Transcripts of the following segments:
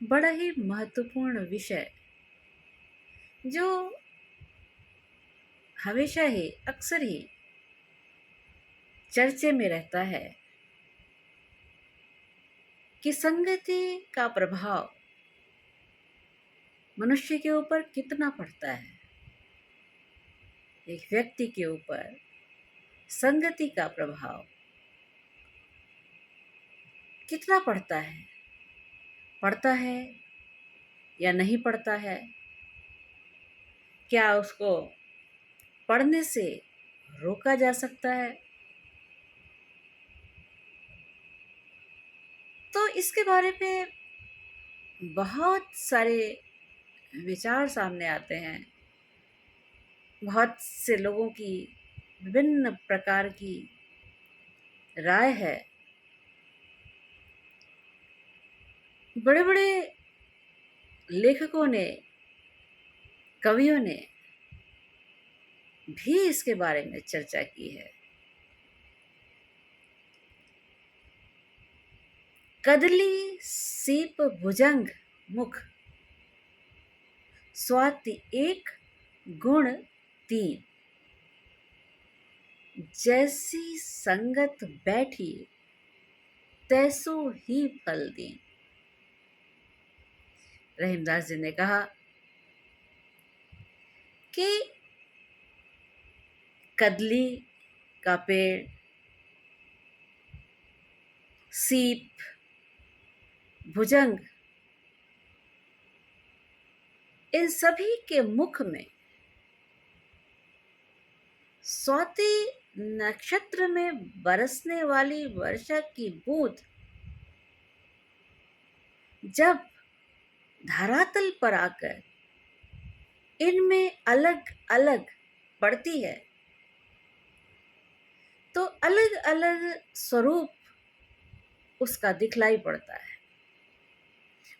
बड़ा ही महत्वपूर्ण विषय जो हमेशा ही अक्सर ही चर्चे में रहता है कि संगति का प्रभाव मनुष्य के ऊपर कितना पड़ता है। एक व्यक्ति के ऊपर संगति का प्रभाव कितना पड़ता है या नहीं पड़ता है? क्या उसको पढ़ने से रोका जा सकता है? तो इसके बारे में बहुत सारे विचार सामने आते हैं। बहुत से लोगों की विभिन्न प्रकार की राय है। बड़े बड़े लेखकों ने, कवियों ने भी इसके बारे में चर्चा की है। कदली सीप भुजंग मुख, स्वाति एक गुण तीन, जैसी संगत बैठी तैसो ही फल दीन। रहीमदास जी ने कहा कि कदली का पेड़, सीप, भुजंग, इन सभी के मुख में स्वाति नक्षत्र में बरसने वाली वर्षा की बूंद जब धरातल पर आकर इनमें अलग अलग पड़ती है तो अलग अलग स्वरूप उसका दिखलाई पड़ता है,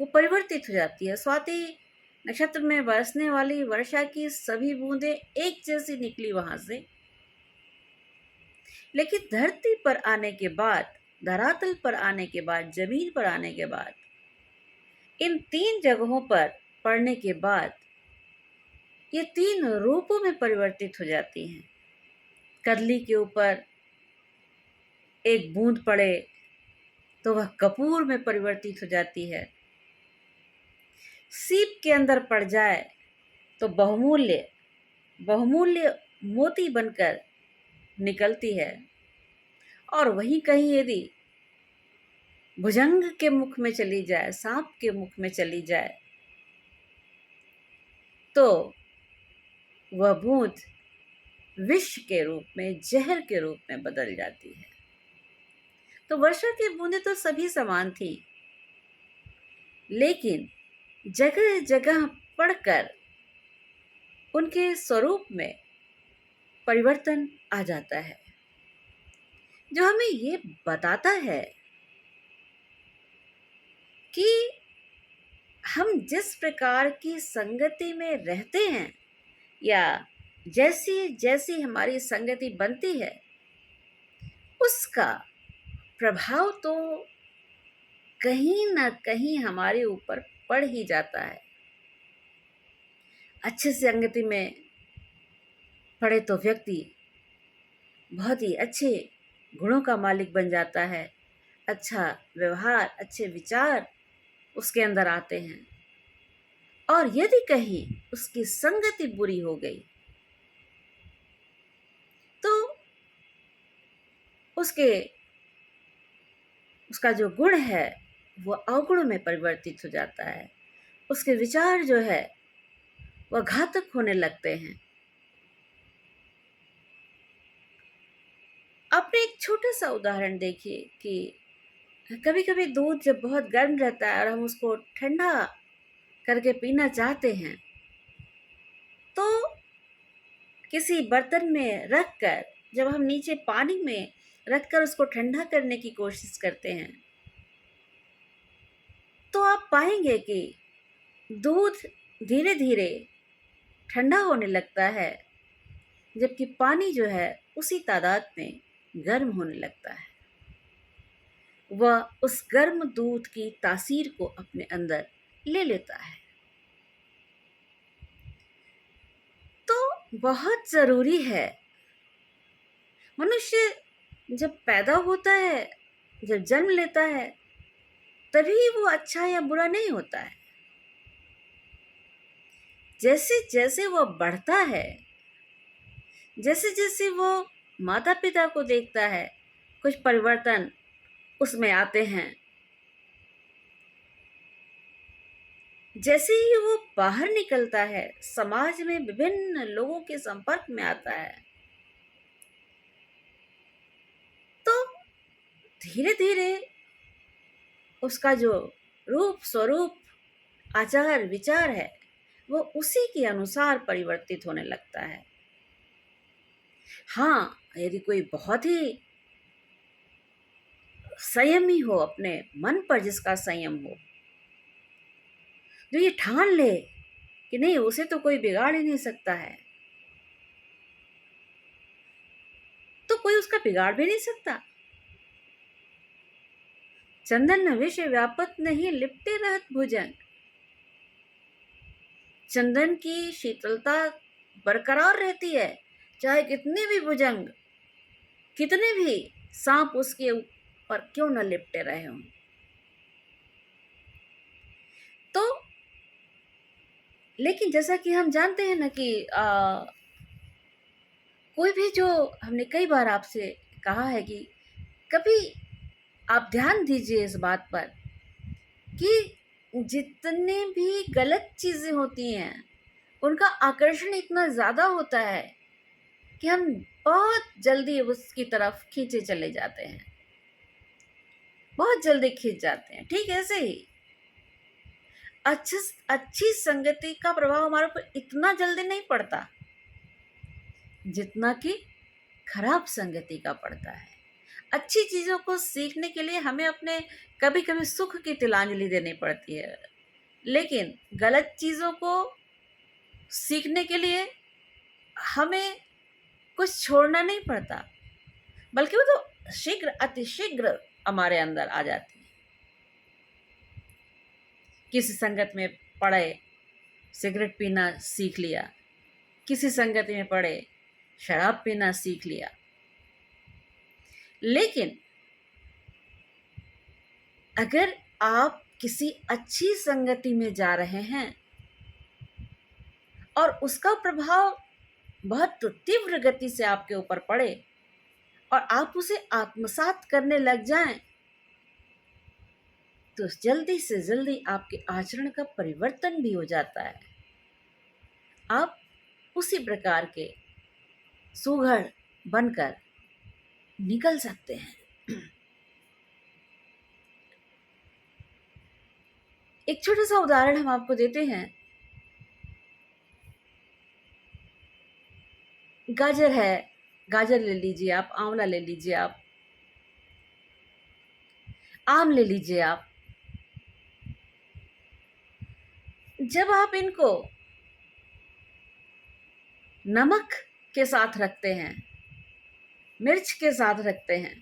वो परिवर्तित हो जाती है। स्वाति नक्षत्र में बरसने वाली वर्षा की सभी बूंदें एक जैसी निकली वहां से, लेकिन धरती पर आने के बाद, धरातल पर आने के बाद, जमीन पर आने के बाद, इन तीन जगहों पर पड़ने के बाद ये तीन रूपों में परिवर्तित हो जाती हैं। कदली के ऊपर एक बूंद पड़े तो वह कपूर में परिवर्तित हो जाती है। सीप के अंदर पड़ जाए तो बहुमूल्य मोती बनकर निकलती है। और वहीं कहीं यदि भुजंग के मुख में चली जाए, सांप के मुख में चली जाए, तो वह बूंद विष के रूप में, जहर के रूप में बदल जाती है। तो वर्षा की बूंदें तो सभी समान थी, लेकिन जगह जगह पड़कर उनके स्वरूप में परिवर्तन आ जाता है, जो हमें ये बताता है कि हम जिस प्रकार की संगति में रहते हैं या जैसी जैसी हमारी संगति बनती है, उसका प्रभाव तो कहीं ना कहीं हमारे ऊपर पड़ ही जाता है। अच्छी संगति में पड़े तो व्यक्ति बहुत ही अच्छे गुणों का मालिक बन जाता है, अच्छा व्यवहार, अच्छे विचार उसके अंदर आते हैं। और यदि कहीं उसकी संगति बुरी हो गई तो उसका जो गुण है वह अवगुण में परिवर्तित हो जाता है। उसके विचार जो है वह घातक होने लगते हैं। आपने एक छोटा सा उदाहरण देखिए कि कभी कभी दूध जब बहुत गर्म रहता है और हम उसको ठंडा करके पीना चाहते हैं तो किसी बर्तन में रखकर, जब हम नीचे पानी में रखकर उसको ठंडा करने की कोशिश करते हैं तो आप पाएंगे कि दूध धीरे धीरे ठंडा होने लगता है, जबकि पानी जो है उसी तादाद में गर्म होने लगता है। वह उस गर्म दूध की तासीर को अपने अंदर ले लेता है। तो बहुत जरूरी है, मनुष्य जब पैदा होता है, जब जन्म लेता है, तभी वो अच्छा या बुरा नहीं होता है। जैसे जैसे वो बढ़ता है, जैसे जैसे वो माता पिता को देखता है, कुछ परिवर्तन उसमें आते हैं। जैसे ही वो बाहर निकलता है, समाज में विभिन्न लोगों के संपर्क में आता है, तो धीरे धीरे उसका जो रूप स्वरूप आचार विचार है, वो उसी के अनुसार परिवर्तित होने लगता है। हाँ, यदि कोई बहुत ही संयमी हो, अपने मन पर जिसका संयम हो, तो ये ठान ले कि नहीं, उसे तो कोई बिगाड़ ही नहीं सकता है, तो कोई उसका बिगाड़ भी नहीं सकता। चंदन विषय व्यापत नहीं, लिपटे रहत भुजंग। चंदन की शीतलता बरकरार रहती है, चाहे कितने भी भुजंग, कितने भी सांप उसके ऊपर क्यों न लिपटे रहे हों। तो लेकिन जैसा कि हम जानते हैं ना कि कोई भी, जो हमने कई बार आपसे कहा है कि कभी आप ध्यान दीजिए इस बात पर कि जितने भी गलत चीजें होती हैं, उनका आकर्षण इतना ज्यादा होता है कि हम बहुत जल्दी उसकी तरफ खींचे चले जाते हैं, बहुत जल्दी खींच जाते हैं। ठीक ऐसे ही अच्छी संगति का प्रभाव हमारे ऊपर इतना जल्दी नहीं पड़ता जितना कि खराब संगति का पड़ता है। अच्छी चीजों को सीखने के लिए हमें अपने कभी कभी सुख की तिलांजलि देनी पड़ती है, लेकिन गलत चीजों को सीखने के लिए हमें कुछ छोड़ना नहीं पड़ता, बल्कि वो तो शीघ्र अतिशीघ्र हमारे अंदर आ जाती है। किसी संगत में पड़े सिगरेट पीना सीख लिया, किसी संगत में पड़े शराब पीना सीख लिया। लेकिन अगर आप किसी अच्छी संगति में जा रहे हैं और उसका प्रभाव बहुत तीव्र गति से आपके ऊपर पड़े और आप उसे आत्मसात करने लग जाएं, तो जल्दी से जल्दी आपके आचरण का परिवर्तन भी हो जाता है। आप उसी प्रकार के सुघड़ बनकर निकल सकते हैं। एक छोटा सा उदाहरण हम आपको देते हैं। गाजर है, गाजर ले लीजिए आप, आंवला ले लीजिए आप, आम ले लीजिए आप। जब आप इनको नमक के साथ रखते हैं, मिर्च के साथ रखते हैं,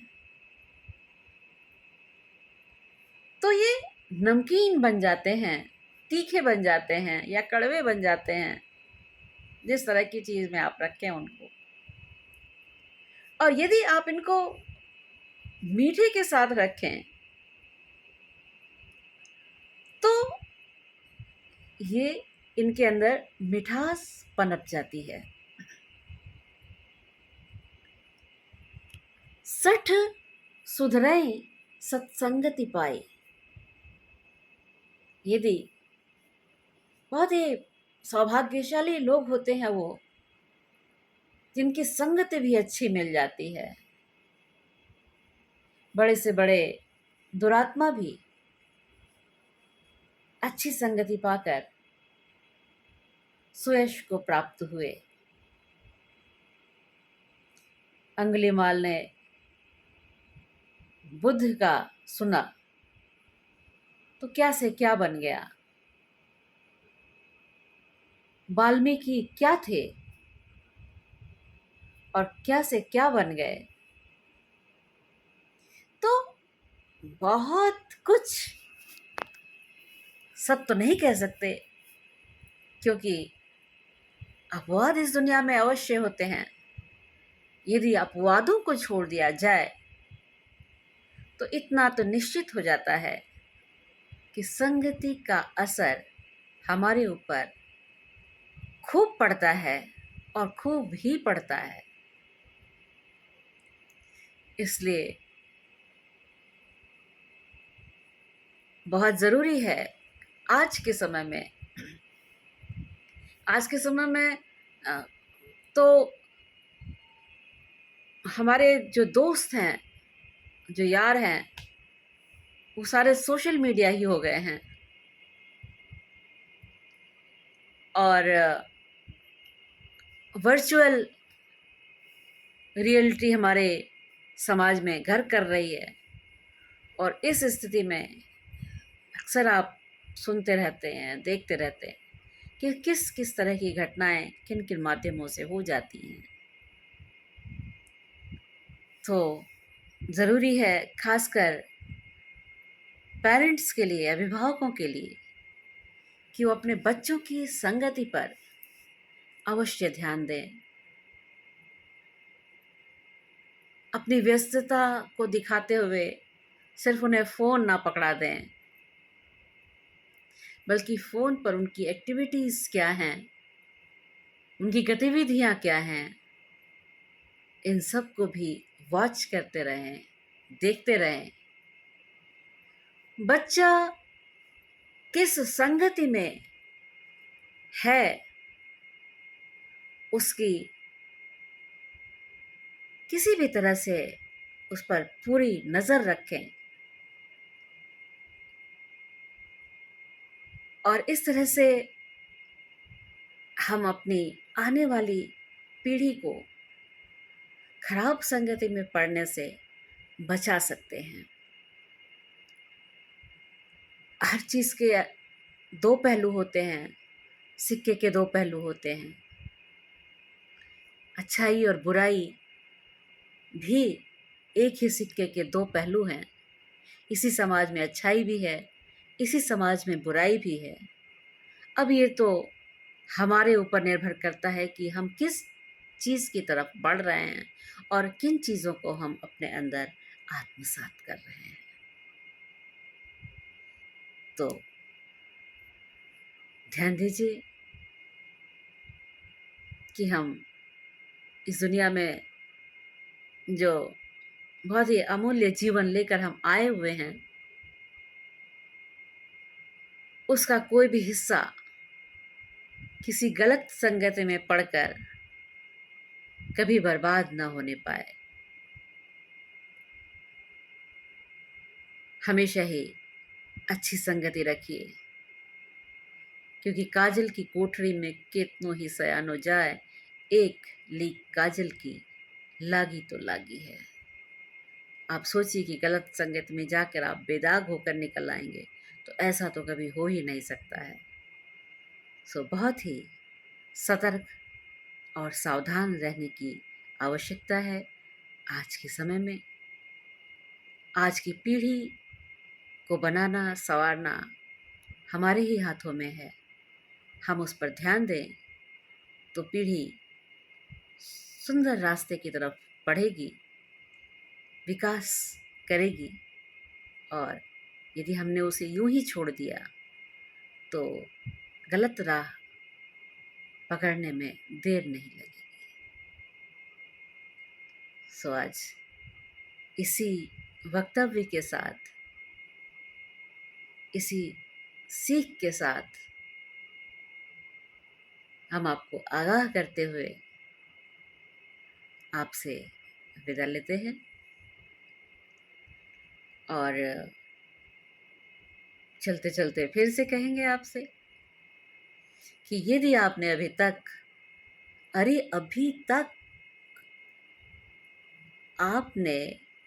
तो ये नमकीन बन जाते हैं, तीखे बन जाते हैं या कड़वे बन जाते हैं, जिस तरह की चीज में आप रखें उनको। और यदि आप इनको मीठे के साथ रखें तो ये इनके अंदर मिठास पनप जाती है। सठ सुधरई सत्संगति पाई। यदि बहुत ही सौभाग्यशाली लोग होते हैं वो, जिनकी संगति भी अच्छी मिल जाती है। बड़े से बड़े दुरात्मा भी अच्छी संगति पाकर सुयश को प्राप्त हुए। अंगुलीमाल ने बुद्ध का सुना तो क्या से क्या बन गया, वाल्मीकि क्या थे और क्या से क्या बन गए। तो बहुत कुछ सब तो नहीं कह सकते, क्योंकि अपवाद इस दुनिया में अवश्य होते हैं। यदि अपवादों को छोड़ दिया जाए तो इतना तो निश्चित हो जाता है कि संगति का असर हमारे ऊपर खूब पड़ता है, और खूब ही पड़ता है। इसलिए बहुत ज़रूरी है आज के समय में, आज के समय में तो हमारे जो दोस्त हैं, जो यार हैं, वो सारे सोशल मीडिया ही हो गए हैं, और वर्चुअल रियलिटी हमारे समाज में घर कर रही है। और इस स्थिति में अक्सर आप सुनते रहते हैं, देखते रहते हैं कि किस किस तरह की घटनाएं किन किन माध्यमों से हो जाती हैं। तो ज़रूरी है, खासकर पेरेंट्स के लिए, अभिभावकों के लिए, कि वो अपने बच्चों की संगति पर अवश्य ध्यान दें। अपनी व्यस्तता को दिखाते हुए सिर्फ उन्हें फ़ोन ना पकड़ा दें, बल्कि फ़ोन पर उनकी एक्टिविटीज़ क्या हैं, उनकी गतिविधियाँ क्या हैं, इन सब को भी वॉच करते रहें, देखते रहें। बच्चा किस संगति में है, उसकी किसी भी तरह से उस पर पूरी नज़र रखें, और इस तरह से हम अपनी आने वाली पीढ़ी को खराब संगति में पड़ने से बचा सकते हैं। हर चीज़ के दो पहलू होते हैं, सिक्के के दो पहलू होते हैं। अच्छाई और बुराई भी एक ही सिक्के के दो पहलू हैं। इसी समाज में अच्छाई भी है, इसी समाज में बुराई भी है। अब ये तो हमारे ऊपर निर्भर करता है कि हम किस चीज़ की तरफ बढ़ रहे हैं और किन चीज़ों को हम अपने अंदर आत्मसात कर रहे हैं। तो ध्यान दीजिए कि हम इस दुनिया में जो बहुत ही अमूल्य जीवन लेकर हम आए हुए हैं, उसका कोई भी हिस्सा किसी गलत संगति में पड़कर कभी बर्बाद न होने पाए। हमेशा ही अच्छी संगति रखिए, क्योंकि काजल की कोठरी में कितनों ही सयानो जाए, एक लीक काजल की लागी तो लागी है। आप सोचिए कि गलत संगत में जाकर आप बेदाग होकर निकल आएंगे, तो ऐसा तो कभी हो ही नहीं सकता है। सो बहुत ही सतर्क और सावधान रहने की आवश्यकता है आज के समय में। आज की पीढ़ी को बनाना, संवारना हमारे ही हाथों में है। हम उस पर ध्यान दें तो पीढ़ी सुंदर रास्ते की तरफ बढ़ेगी, विकास करेगी। और यदि हमने उसे यूं ही छोड़ दिया तो गलत राह पकड़ने में देर नहीं लगेगी। सो आज इसी वक्तव्य के साथ, इसी सीख के साथ हम आपको आगाह करते हुए आपसे विदा लेते हैं। और चलते चलते फिर से कहेंगे आपसे कि यदि आपने अभी तक आपने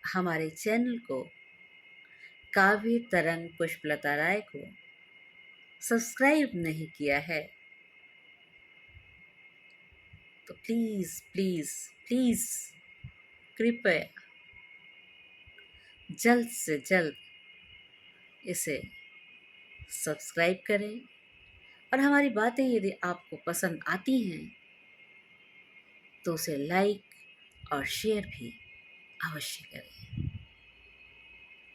हमारे चैनल को, काव्य तरंग पुष्पलता राय को सब्सक्राइब नहीं किया है, तो प्लीज़ प्लीज़ प्लीज़ कृपया जल्द से जल्द इसे सब्सक्राइब करें और हमारी बातें यदि आपको पसंद आती हैं तो उसे लाइक और शेयर भी अवश्य करें।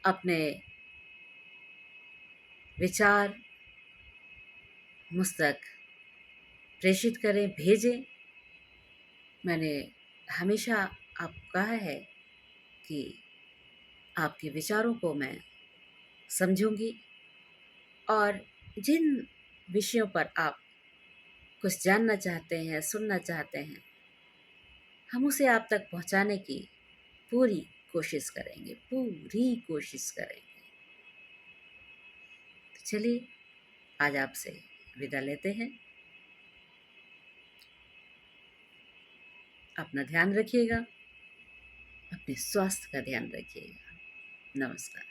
अपने विचार मुझ तक प्रेषित करें, भेजें। मैंने हमेशा आपको कहा है कि आपके विचारों को मैं समझूंगी और जिन विषयों पर आप कुछ जानना चाहते हैं, सुनना चाहते हैं, हम उसे आप तक पहुंचाने की पूरी कोशिश करेंगे, पूरी कोशिश करेंगे। तो चलिए आज आपसे विदा लेते हैं। अपना ध्यान रखिएगा, अपने स्वास्थ्य का ध्यान रखिएगा। नमस्कार।